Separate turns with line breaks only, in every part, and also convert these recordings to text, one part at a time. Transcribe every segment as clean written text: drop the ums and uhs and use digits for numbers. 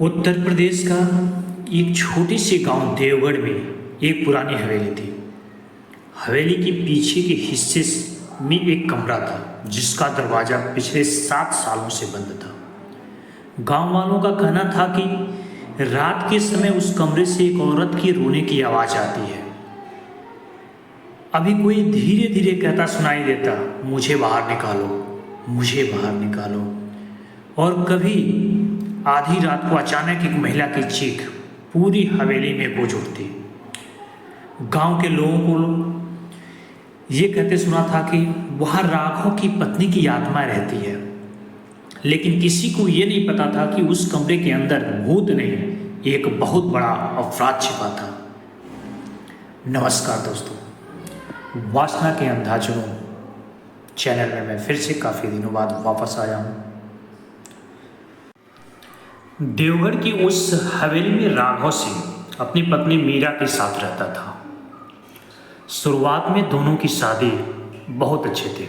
उत्तर प्रदेश का एक छोटे से गांव देवगढ़ में एक पुरानी हवेली थी। हवेली के पीछे के हिस्से में एक कमरा था जिसका दरवाज़ा पिछले 7 सालों से बंद था। गांव वालों का कहना था कि रात के समय उस कमरे से एक औरत की रोने की आवाज़ आती है। अभी कोई धीरे धीरे कहता सुनाई देता, मुझे बाहर निकालो, मुझे बाहर निकालो। और कभी आधी रात को अचानक एक महिला की चीख पूरी हवेली में गूंज उठती। गांव के लोगों को ये कहते सुना था कि वहाँ राघव की पत्नी की आत्मा रहती है, लेकिन किसी को ये नहीं पता था कि उस कमरे के अंदर भूत नहीं, एक बहुत बड़ा अपराध छिपा था। नमस्कार दोस्तों, वासना के अंधाधुनों चैनल में मैं फिर से काफ़ी दिनों बाद वापस आया हूँ। देवगढ़ की उस हवेली में राघव सिंह अपनी पत्नी मीरा के साथ रहता था। शुरुआत में दोनों की शादी बहुत अच्छे थे,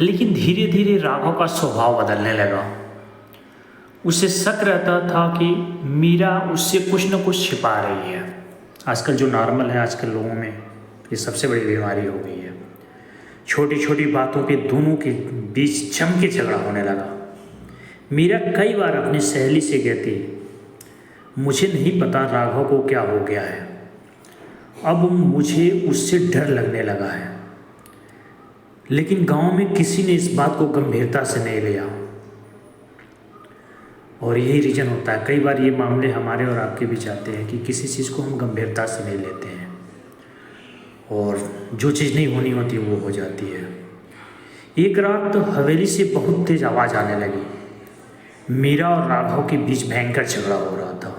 लेकिन धीरे धीरे राघव का स्वभाव बदलने लगा। उसे शक रहता था कि मीरा उससे कुछ न कुछ छिपा रही है। आजकल जो नॉर्मल है, आजकल लोगों में ये सबसे बड़ी बीमारी हो गई है। छोटी छोटी बातों पे दोनों के बीच जम के झगड़ा होने लगा। मीरा कई बार अपनी सहेली से कहती, मुझे नहीं पता राघव को क्या हो गया है, अब मुझे उससे डर लगने लगा है। लेकिन गांव में किसी ने इस बात को गंभीरता से नहीं लिया। और यही रीज़न होता है, कई बार ये मामले हमारे और आपके बीच आते हैं कि किसी चीज़ को हम गंभीरता से नहीं लेते हैं और जो चीज़ नहीं होनी होती वो हो जाती है। एक रात तो हवेली से बहुत तेज आवाज़ आने लगी। मीरा और राघव के बीच भयंकर झगड़ा हो रहा था।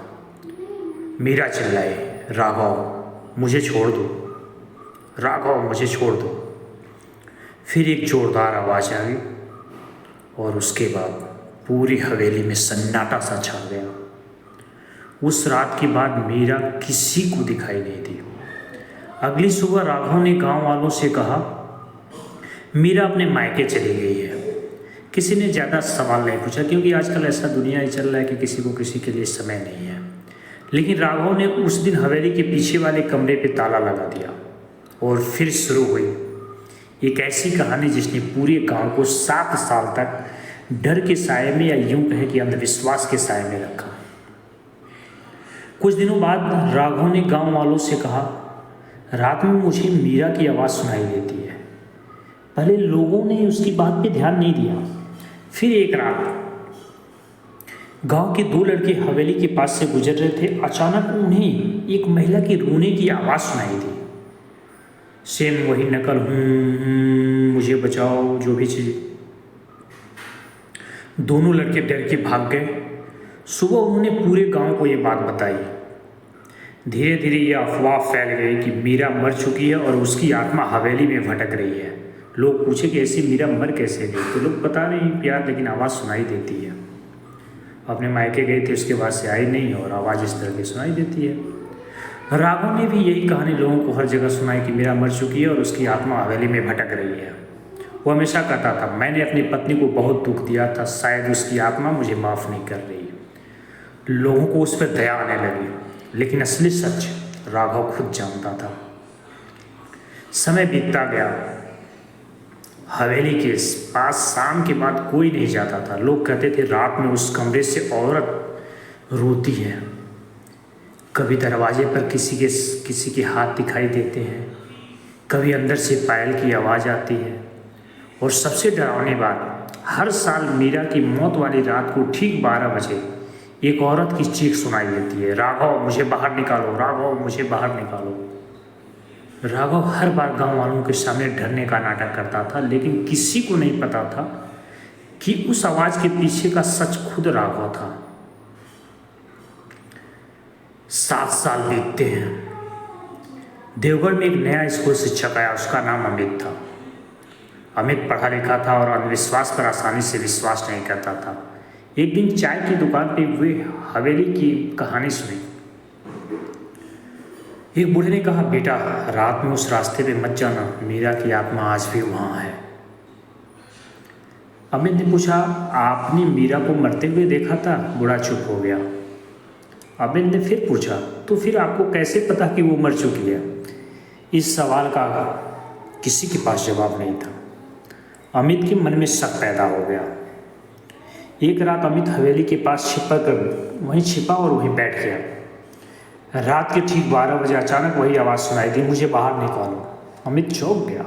मीरा चिल्लाई, राघव मुझे छोड़ दो, राघव मुझे छोड़ दो। फिर एक जोरदार आवाज़ आई और उसके बाद पूरी हवेली में सन्नाटा सा छा गया। उस रात के बाद मीरा किसी को दिखाई नहीं दी। अगली सुबह राघव ने गांव वालों से कहा, मीरा अपने मायके चली गई है। किसी ने ज़्यादा सवाल नहीं पूछा, क्योंकि आजकल ऐसा दुनिया ही चल रहा है कि किसी को किसी के लिए समय नहीं है। लेकिन राघव ने उस दिन हवेली के पीछे वाले कमरे पे ताला लगा दिया और फिर शुरू हुई एक ऐसी कहानी जिसने पूरे गांव को 7 साल तक डर के साए में, या यूं कहें कि अंधविश्वास के साए में रखा। कुछ दिनों बाद राघव ने गांव वालों से कहा, रात में मुझे मीरा की आवाज़ सुनाई देती है। पहले लोगों ने उसकी बात पे ध्यान नहीं दिया। फिर एक रात गांव के 2 लड़के हवेली के पास से गुजर रहे थे। अचानक उन्हें एक महिला की रोने की आवाज़ सुनाई दी। सेम वही नकल, मुझे बचाओ, जो भी चीज़। दोनों लड़के डर के भाग गए। सुबह उन्होंने पूरे गांव को ये बात बताई। धीरे धीरे ये अफवाह फैल गई कि मीरा मर चुकी है और उसकी आत्मा हवेली में भटक रही है। लोग पूछे कि ऐसी मीरा मर कैसे गई, तो लोग पता नहीं यार, लेकिन आवाज़ सुनाई देती है। अपने मायके गए थे, उसके बाद से आई नहीं और आवाज़ इस तरह की सुनाई देती है। राघव ने भी यही कहानी लोगों को हर जगह सुनाई कि मीरा मर चुकी है और उसकी आत्मा हवेली में भटक रही है। वो हमेशा कहता था, मैंने अपनी पत्नी को बहुत दुख दिया था, शायद उसकी आत्मा मुझे माफ़ नहीं कर रही। लोगों को उस पर दया आने लगी, लेकिन असली सच राघव खुद जानता था। समय बीतता गया। हवेली के पास शाम के बाद कोई नहीं जाता था। लोग कहते थे, रात में उस कमरे से औरत रोती है। कभी दरवाजे पर किसी के हाथ दिखाई देते हैं, कभी अंदर से पायल की आवाज़ आती है। और सबसे डरावनी बात, हर साल मीरा की मौत वाली रात को ठीक 12 बजे एक औरत की चीख सुनाई देती है, राघव मुझे बाहर निकालो, राघव मुझे बाहर निकालो। राघव हर बार गांव वालों के सामने डरने का नाटक करता था, लेकिन किसी को नहीं पता था कि उस आवाज़ के पीछे का सच खुद राघव था। 7 साल बीतते हैं। देवगढ़ में एक नया स्कूल शिक्षक आया, उसका नाम अमित था। अमित पढ़ा लिखा था और अंधविश्वास पर आसानी से विश्वास नहीं करता था। एक दिन चाय की दुकान पे वे हवेली की कहानी सुनी। एक बूढ़े ने कहा, बेटा रात में उस रास्ते पे मत जाना, मीरा की आत्मा आज भी वहाँ है। अमित ने पूछा, आपने मीरा को मरते हुए देखा था? बूढ़ा चुप हो गया। अमित ने फिर पूछा, तो फिर आपको कैसे पता कि वो मर चुकी है? इस सवाल का किसी के पास जवाब नहीं था। अमित के मन में शक पैदा हो गया। एक रात अमित हवेली के पास छिपा और वहीं बैठ गया। रात के ठीक 12 बजे अचानक वही आवाज़ सुनाई दी, मुझे बाहर निकालो। अमित चौंक गया,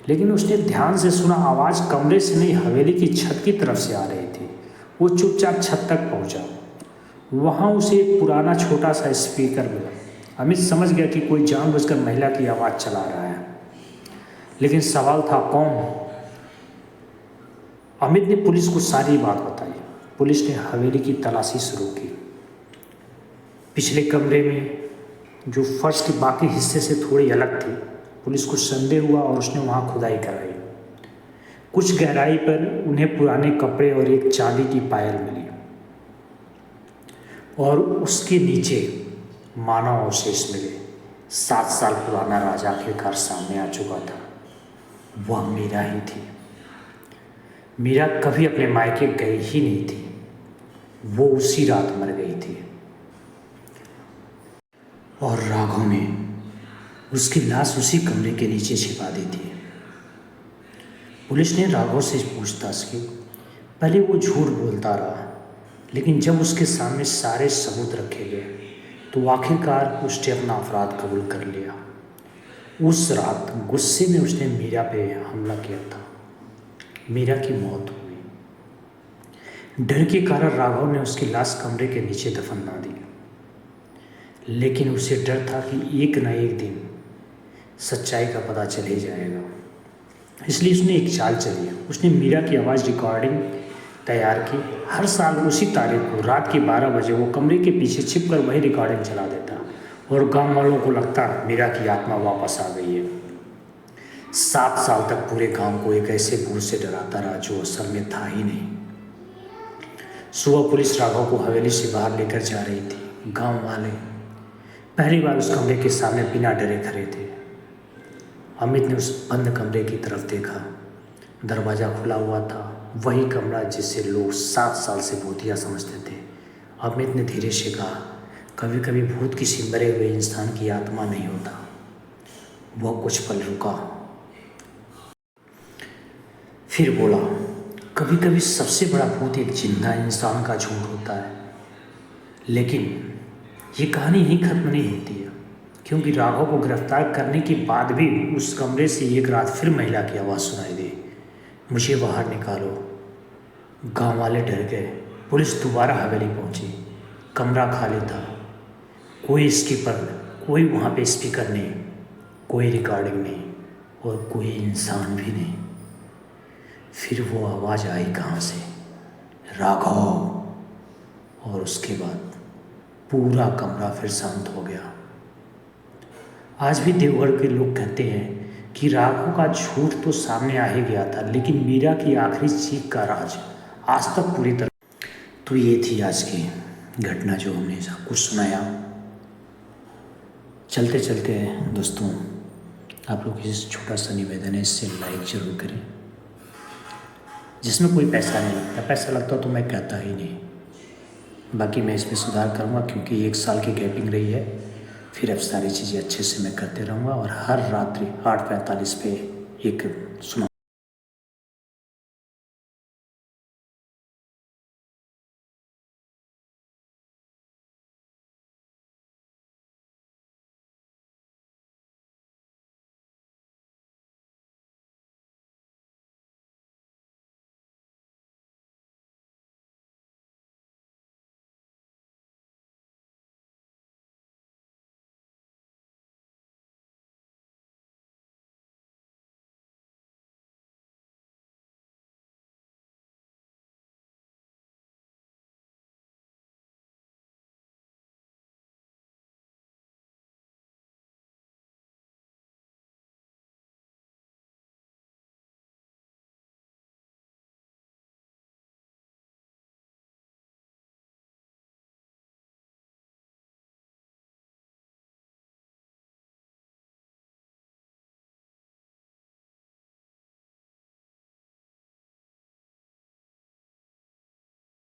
लेकिन उसने ध्यान से सुना। आवाज़ कमरे से नहीं, हवेली की छत की तरफ से आ रही थी। वो चुपचाप छत तक पहुंचा। वहाँ उसे एक पुराना छोटा सा स्पीकर मिला। अमित समझ गया कि कोई जानबूझकर महिला की आवाज़ चला रहा है, लेकिन सवाल था कौन? अमित ने पुलिस को सारी बात बताई। पुलिस ने हवेली की तलाशी शुरू की। पिछले कमरे में जो फर्श के बाकी हिस्से से थोड़ी अलग थी, पुलिस को संदेह हुआ और उसने वहाँ खुदाई कराई। कुछ गहराई पर उन्हें पुराने कपड़े और एक चांदी की पायल मिली, और उसके नीचे मानव अवशेष मिले। 7 साल पुराना राज आखिरकार सामने आ चुका था। वह मीरा ही थी। मीरा कभी अपने मायके गई ही नहीं थी। वो उसी रात मर गई थी और राघव ने उसकी लाश उसी कमरे के नीचे छिपा दी थी। पुलिस ने राघव से पूछताछ की। पहले वो झूठ बोलता रहा, लेकिन जब उसके सामने सारे सबूत रखे गए तो आखिरकार उसने अपना अपराध कबूल कर लिया। उस रात गुस्से में उसने मीरा पे हमला किया था। मीरा की मौत हुई। डर के कारण राघव ने उसकी लाश कमरे के नीचे दफन ना दी, लेकिन उसे डर था कि एक न एक दिन सच्चाई का पता चल ही जाएगा। इसलिए उसने एक चाल चली। उसने मीरा की आवाज़ रिकॉर्डिंग तैयार की। हर साल उसी तारीख को रात के 12 बजे वो कमरे के पीछे छिपकर वही रिकॉर्डिंग चला देता और गांव वालों को लगता मीरा की आत्मा वापस आ गई है। 7 साल तक पूरे गांव को एक ऐसे भूत से डराता रहा जो असल में था ही नहीं। सुबह पुलिस राघव को हवेली से बाहर लेकर जा रही थी। गांव वाले पहली बार उस कमरे के सामने बिना डरे खड़े थे। अमित ने उस बंद कमरे की तरफ देखा। दरवाज़ा खुला हुआ था, वही कमरा जिसे लोग 7 साल से भूतिया समझते थे। अमित ने धीरे से कहा, कभी कभी भूत किसी मरे हुए इंसान की आत्मा नहीं होता। वह कुछ पल रुका, फिर बोला, कभी कभी सबसे बड़ा भूत एक जिंदा इंसान का झूठ होता है। लेकिन ये कहानी यहीं खत्म नहीं होती है, क्योंकि राघव को गिरफ्तार करने के बाद भी उस कमरे से एक रात फिर महिला की आवाज़ सुनाई दी, मुझे बाहर निकालो। गांव वाले डर गए। पुलिस दोबारा हवेली पहुंची। कमरा खाली था। कोई स्कीपर, कोई वहाँ पे स्पीकर नहीं, कोई रिकॉर्डिंग नहीं और कोई इंसान भी नहीं। फिर वो आवाज़ आई कहाँ से? राघव। और उसके बाद पूरा कमरा फिर शांत हो गया। आज भी देवगढ़ के लोग कहते हैं कि राघव का झूठ तो सामने आ ही गया था, लेकिन मीरा की आखिरी चीख का राज आज तक पूरी तरह। तो ये थी आज की घटना जो हमने आपको सुनाया। चलते चलते दोस्तों, आप लोग इस छोटा सा निवेदन है, इससे लाइक जरूर करें। जिसमें कोई पैसा नहीं लगता, पैसा लगता तो मैं कहता ही नहीं। बाकी मैं इसमें सुधार करूँगा, क्योंकि 1 साल की गैपिंग रही है। फिर अब सारी चीज़ें अच्छे से मैं करते रहूँगा और हर रात्रि 8:45 पे एक सुना